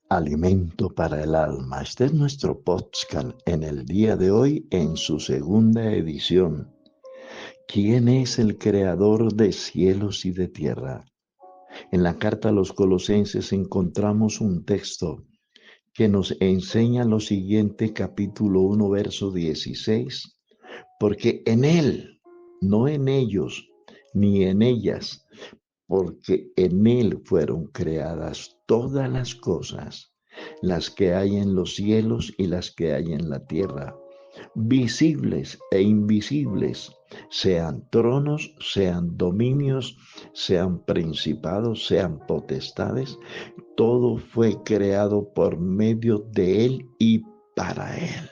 Alimento para el alma. Este es nuestro podcast en el día de hoy en su segunda edición. ¿Quién es el creador de cielos y de tierra? En la carta a los Colosenses encontramos un texto que nos enseña lo siguiente, capítulo 1, verso 16. Porque en Él, no en ellos, ni en ellas, porque en Él fueron creadas todas las cosas, las que hay en los cielos y las que hay en la tierra, visibles e invisibles, sean tronos, sean dominios, sean principados, sean potestades, todo fue creado por medio de Él y para Él.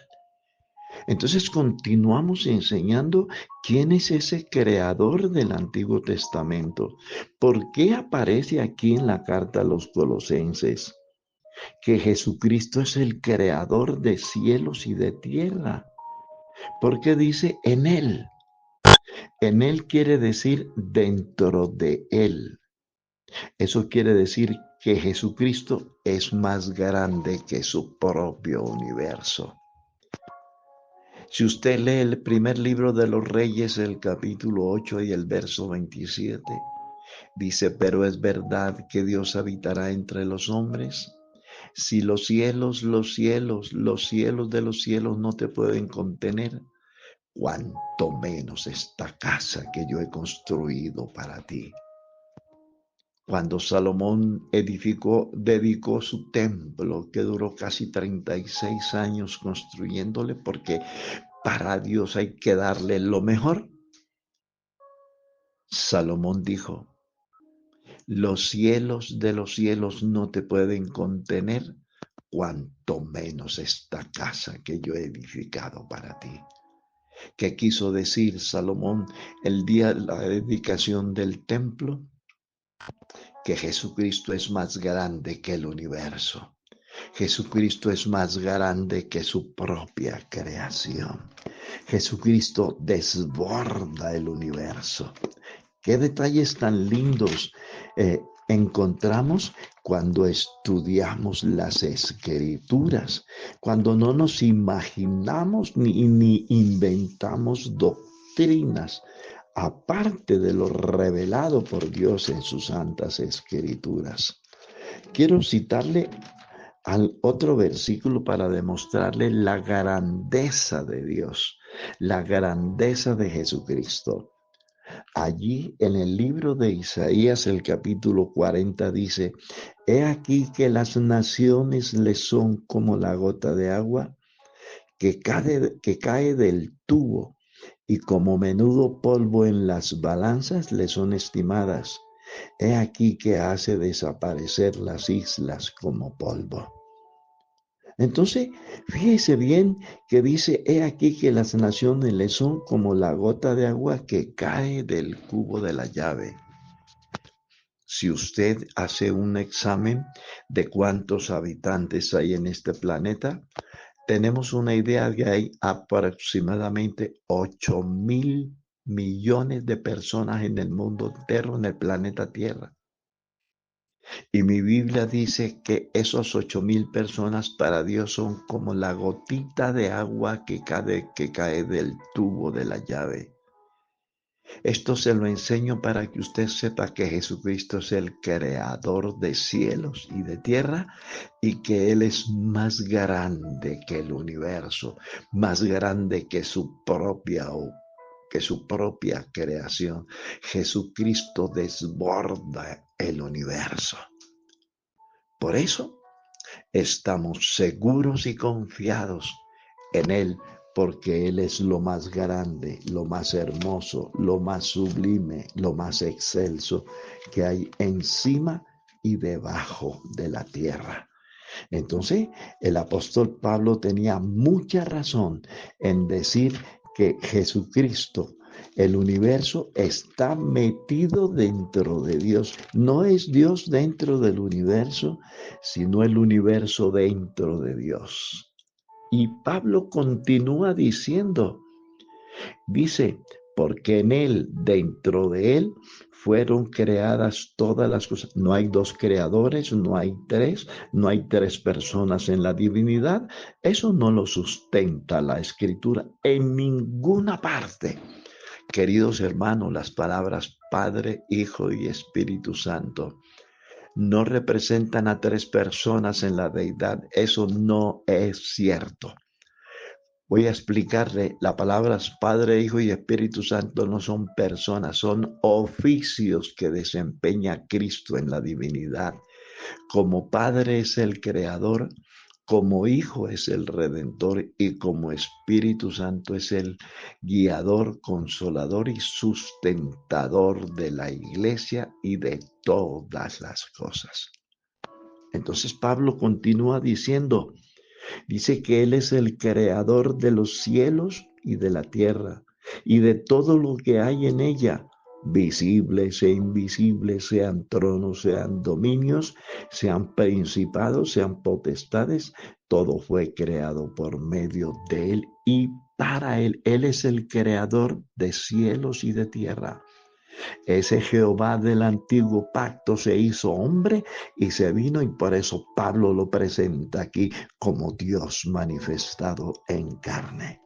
Entonces continuamos enseñando quién es ese creador del Antiguo Testamento. ¿Por qué aparece aquí en la carta a los Colosenses que Jesucristo es el creador de cielos y de tierra? Porque dice en Él. En Él quiere decir dentro de Él. Eso quiere decir que Jesucristo es más grande que su propio universo. Si usted lee el primer libro de los Reyes, el capítulo 8 y el verso 27, dice, pero es verdad que Dios habitará entre los hombres. Si los cielos, los cielos de los cielos no te pueden contener, cuanto menos esta casa que yo he construido para ti. Cuando Salomón dedicó su templo, que duró casi 36 años construyéndole, porque para Dios hay que darle lo mejor. Salomón dijo, los cielos de los cielos no te pueden contener, cuanto menos esta casa que yo he edificado para ti. ¿Qué quiso decir Salomón el día de la dedicación del templo? Que Jesucristo es más grande que el universo. Jesucristo es más grande que su propia creación. Jesucristo desborda el universo. Qué detalles tan lindos encontramos cuando estudiamos las escrituras, cuando no nos imaginamos ni inventamos doctrinas, aparte de lo revelado por Dios en sus santas escrituras. Quiero citarle al otro versículo para demostrarle la grandeza de Dios, la grandeza de Jesucristo. Allí en el libro de Isaías, el capítulo 40 dice, he aquí que las naciones le son como la gota de agua que cae del tubo, y como menudo polvo en las balanzas le son estimadas. He aquí que hace desaparecer las islas como polvo. Entonces, fíjese bien que dice, he aquí que las naciones le son como la gota de agua que cae del cubo de la llave. Si usted hace un examen de cuántos habitantes hay en este planeta, tenemos una idea de que hay aproximadamente 8.000 millones de personas en el mundo entero, en el planeta Tierra. Y mi Biblia dice que esos 8.000 personas para Dios son como la gotita de agua que cae del tubo de la llave. Esto se lo enseño para que usted sepa que Jesucristo es el creador de cielos y de tierra y que Él es más grande que el universo, más grande que su propia creación. Jesucristo desborda el universo. Por eso estamos seguros y confiados en Él, porque Él es lo más grande, lo más hermoso, lo más sublime, lo más excelso que hay encima y debajo de la tierra. Entonces, el apóstol Pablo tenía mucha razón en decir que Jesucristo, el universo, está metido dentro de Dios. No es Dios dentro del universo, sino el universo dentro de Dios. Y Pablo continúa diciendo, dice, porque en él, dentro de él, fueron creadas todas las cosas. No hay dos creadores, no hay tres personas en la divinidad. Eso no lo sustenta la Escritura en ninguna parte. Queridos hermanos, las palabras Padre, Hijo y Espíritu Santo no representan a tres personas en la deidad. Eso no es cierto. Voy a explicarle, las palabras Padre, Hijo y Espíritu Santo no son personas, son oficios que desempeña Cristo en la divinidad. Como Padre es el Creador, como Hijo es el Redentor y como Espíritu Santo es el guiador, consolador y sustentador de la iglesia y de todas las cosas. Entonces Pablo continúa diciendo, dice que Él es el creador de los cielos y de la tierra y de todo lo que hay en ella, visibles e invisibles, sean tronos, sean dominios, sean principados, sean potestades, todo fue creado por medio de Él y para Él. Él es el creador de cielos y de tierra. Ese Jehová del antiguo pacto se hizo hombre y se vino, y por eso Pablo lo presenta aquí como Dios manifestado en carne.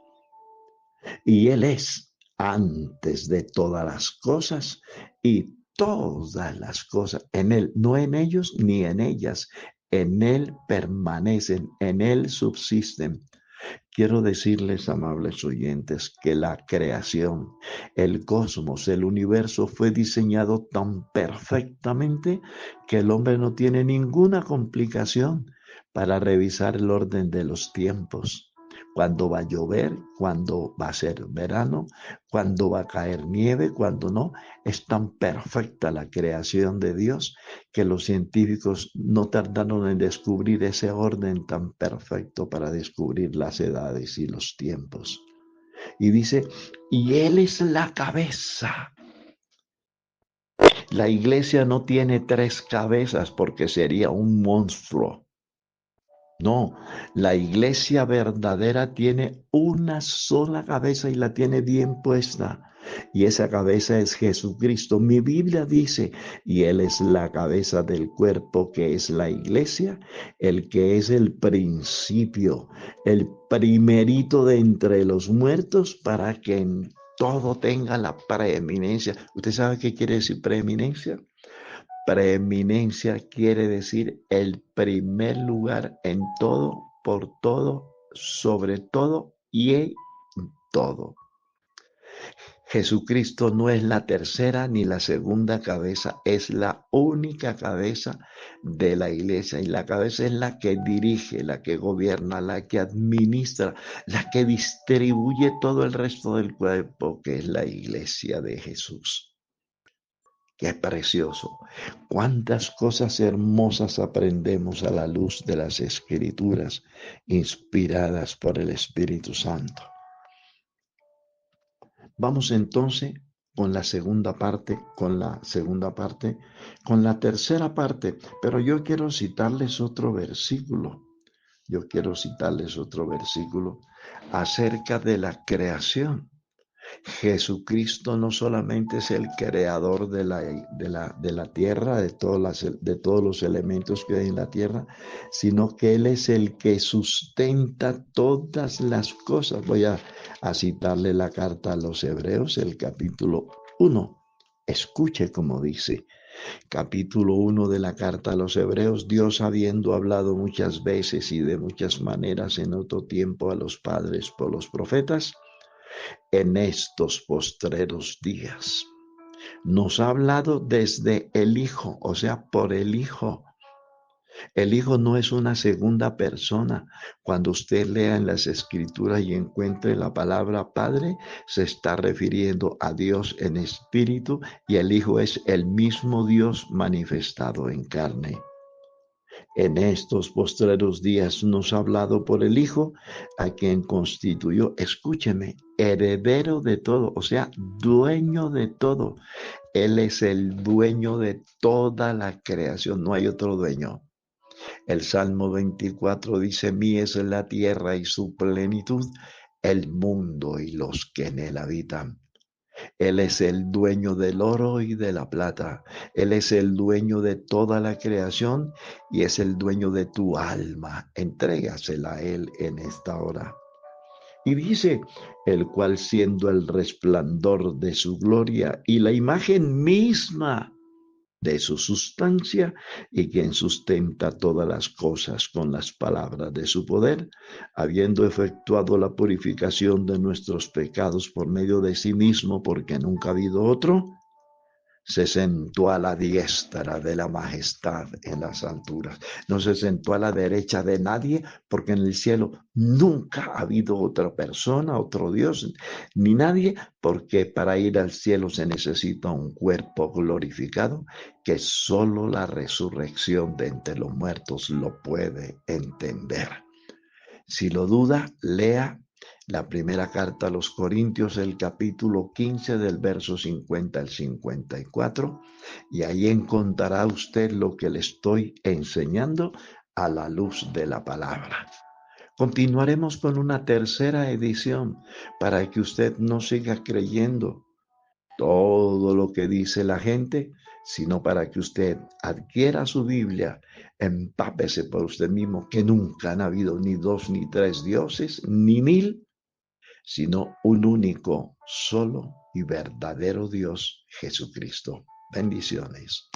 Y Él es antes de todas las cosas y todas las cosas en Él, no en ellos ni en ellas, en Él permanecen, en Él subsisten. Quiero decirles, amables oyentes, que la creación, el cosmos, el universo fue diseñado tan perfectamente que el hombre no tiene ninguna complicación para revisar el orden de los tiempos. Cuándo va a llover, cuándo va a ser verano, cuándo va a caer nieve, cuándo no. Es tan perfecta la creación de Dios que los científicos no tardaron en descubrir ese orden tan perfecto para descubrir las edades y los tiempos. Y dice, y Él es la cabeza. La iglesia no tiene tres cabezas porque sería un monstruo. No, la iglesia verdadera tiene una sola cabeza y la tiene bien puesta. Y esa cabeza es Jesucristo. Mi Biblia dice, y Él es la cabeza del cuerpo que es la iglesia, el que es el principio, el primerito de entre los muertos para que en todo tenga la preeminencia. ¿Usted sabe qué quiere decir preeminencia? Preeminencia quiere decir el primer lugar en todo, por todo, sobre todo y en todo. Jesucristo no es la tercera ni la segunda cabeza, es la única cabeza de la iglesia. Y la cabeza es la que dirige, la que gobierna, la que administra, la que distribuye todo el resto del cuerpo, que es la iglesia de Jesús. Qué precioso. Cuántas cosas hermosas aprendemos a la luz de las Escrituras inspiradas por el Espíritu Santo. Vamos entonces con la segunda parte, con la tercera parte, pero yo quiero citarles otro versículo. Acerca de la creación. Jesucristo no solamente es el creador de la tierra, de todos los elementos que hay en la tierra, sino que Él es el que sustenta todas las cosas. Voy a citarle la carta a los Hebreos, el capítulo 1. Escuche cómo dice. Capítulo 1 de la carta a los Hebreos, Dios habiendo hablado muchas veces y de muchas maneras en otro tiempo a los padres por los profetas, en estos postreros días. Nos ha hablado desde el Hijo, o sea, por el Hijo. El Hijo no es una segunda persona. Cuando usted lea en las Escrituras y encuentre la palabra Padre, se está refiriendo a Dios en espíritu y el Hijo es el mismo Dios manifestado en carne. En estos postreros días nos ha hablado por el Hijo, a quien constituyó, escúcheme, heredero de todo, o sea, dueño de todo. Él es el dueño de toda la creación, no hay otro dueño. El Salmo 24 dice, mía es la tierra y su plenitud, el mundo y los que en él habitan. Él es el dueño del oro y de la plata. Él es el dueño de toda la creación y es el dueño de tu alma. Entrégasela a Él en esta hora. Y dice, el cual siendo el resplandor de su gloria y la imagen misma de su sustancia, y quien sustenta todas las cosas con las palabras de su poder, habiendo efectuado la purificación de nuestros pecados por medio de sí mismo, porque nunca ha habido otro, se sentó a la diestra de la majestad en las alturas. No se sentó a la derecha de nadie, porque en el cielo nunca ha habido otra persona, otro Dios, ni nadie, porque para ir al cielo se necesita un cuerpo glorificado, que solo la resurrección de entre los muertos lo puede entender. Si lo duda, lea la primera carta a los Corintios, el capítulo 15 del verso 50 al 54, y ahí encontrará usted lo que le estoy enseñando a la luz de la palabra. Continuaremos con una tercera edición para que usted no siga creyendo todo lo que dice la gente, sino para que usted adquiera su Biblia, empápese por usted mismo, que nunca han habido ni dos ni tres dioses, ni mil, sino un único, solo y verdadero Dios, Jesucristo. Bendiciones.